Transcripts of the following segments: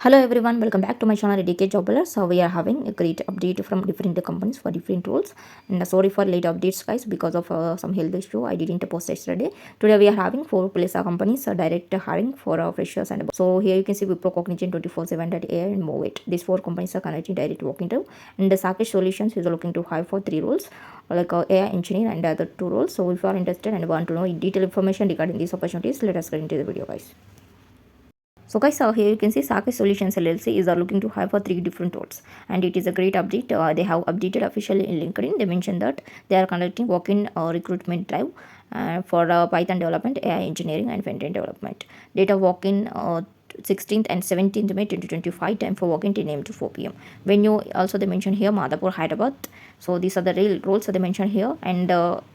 Hello everyone, welcome back to my channel DK Jobler. So we are having a great update from different companies for different roles. And sorry for late updates guys because of some health issue I didn't post yesterday. Today we are having 4 place companies direct hiring for freshers and above. So here you can see Wipro, Cognizant, 24/7.ai and Movate. These 4 companies are connecting direct walk interview. And the Sak Solutions is looking to hire for 3 roles like AI engineer and other 2 roles. So if you are interested and want to know detailed information regarding these opportunities, let us get into the video guys. So guys, here you can see Sakesh Solutions LLC is looking to hire for 3 different roles, and it is a great update. They have updated officially in LinkedIn. They mentioned that they are conducting walk-in recruitment drive for Python development, AI engineering, and front-end development. Data walk-in 16th and 17th May 2025, time for walk-in 10 a.m. to 4 p.m. Venue also they mentioned here Madhapur, Hyderabad. So these are the real roles that they mentioned here, and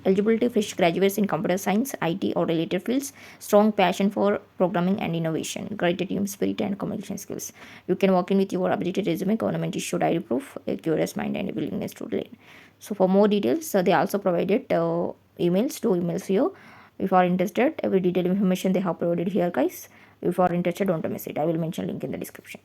eligibility fresh graduates in computer science, IT or related fields, strong passion for programming and innovation, great team spirit and communication skills. You can walk in with your updated resume, government issued ID proof, a curious mind and a willingness to learn. So for more details, they also provided emails, 2 emails here. If you are interested, every detailed information they have provided here guys. If you are interested, don't miss it. I will mention link in the description.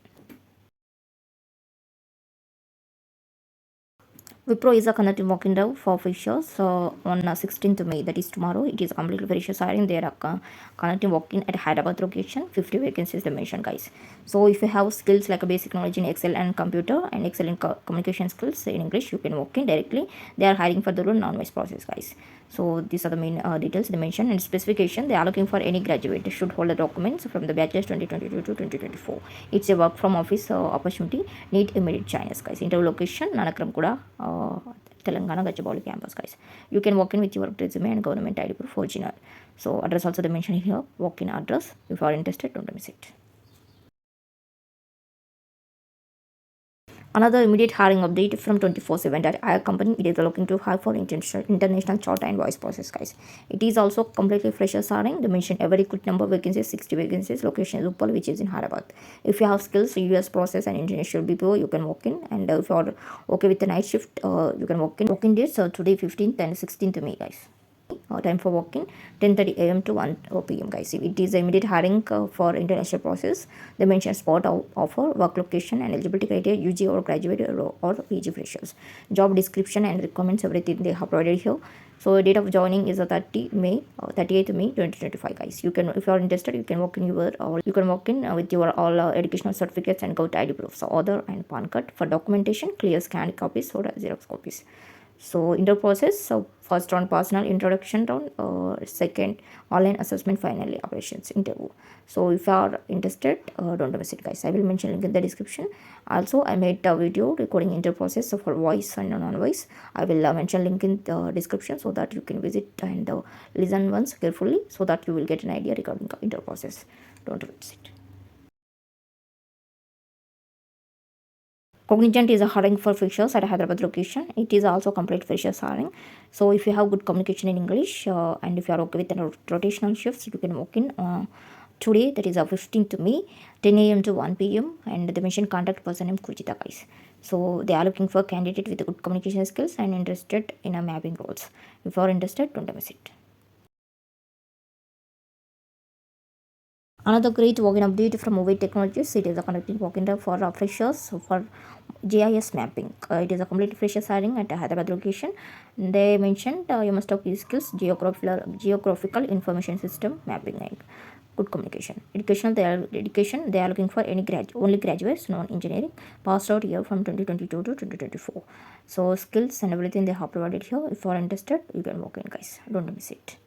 Wipro is a conducting walk-in drive for freshers on 16th May, that is tomorrow. It is completely freshers hiring. They are conducting walk-in at Hyderabad location. 50 vacancies they mentioned, guys. So if you have skills like a basic knowledge in Excel and computer and excellent communication skills in English, you can walk in directly. They are hiring for the role non-wise process, guys. So these are the main details they mentioned. And specification, they are looking for any graduate should hold the documents from the batches 2022 to 2024. It's a work from office opportunity. Need immediate joiners, guys. Interview location Nanakram Kuda, Telangana Gachibowli campus, guys. You can walk in with your resume and government ID proof original. So address also they mentioned here. Walk in address. If you are interested, don't miss it. Another immediate hiring update from 24/7 that our company it is looking to hire for international short and voice process, guys. It is also completely freshers hiring. They mention every good number of vacancies, 60 vacancies, location is Uppal, which is in Hyderabad. If you have skills, US process and international BPO, you can walk in. And if you are okay with the night shift, you can walk in. Walk-in dates today 15th and 16th May, guys. Time for walk-in 10:30 a.m. to 1 p.m. guys. It is immediate hiring for international process. They mention spot offer, work location and eligibility criteria, UG or graduate or PG freshers. Job description and requirements, everything they have provided here. So date of joining is 30th May 2025, guys. You can, if you are interested, you can walk in your or you can walk in with your all educational certificates and government ID proofs, so other and PAN card. For documentation, clear scanned copies or Xerox copies. So inter process, so first round personal introduction round, second online assessment, finally operations interview. So if you are interested, don't miss it, guys. I will mention link in the description. Also I made a video recording inter process, so for voice and non-voice. I will mention link in the description so that you can visit and listen once carefully, so that you will get an idea regarding the inter process. Don't miss it. Cognizant is a hiring for freshers at a Hyderabad location. It is also complete freshers hiring. So if you have good communication in English and if you are okay with the rotational shifts, you can walk in today, that is 15th May, 10 a.m. to 1 p.m. And they mention contact person named Kujita, guys. So they are looking for a candidate with good communication skills and interested in a mapping roles. If you are interested, don't miss it. Another great walk-in update from Movate Technologies. It is a conducting walk-in for freshers for GIS Mapping. It is a complete freshers hiring at a Hyderabad location. They mentioned you must have key skills: geographical information system mapping and good communication. Education they are looking for any only graduates, non-engineering, passed out year from 2022 to 2024. So skills and everything they have provided here. If you are interested, you can walk in, guys. Don't miss it.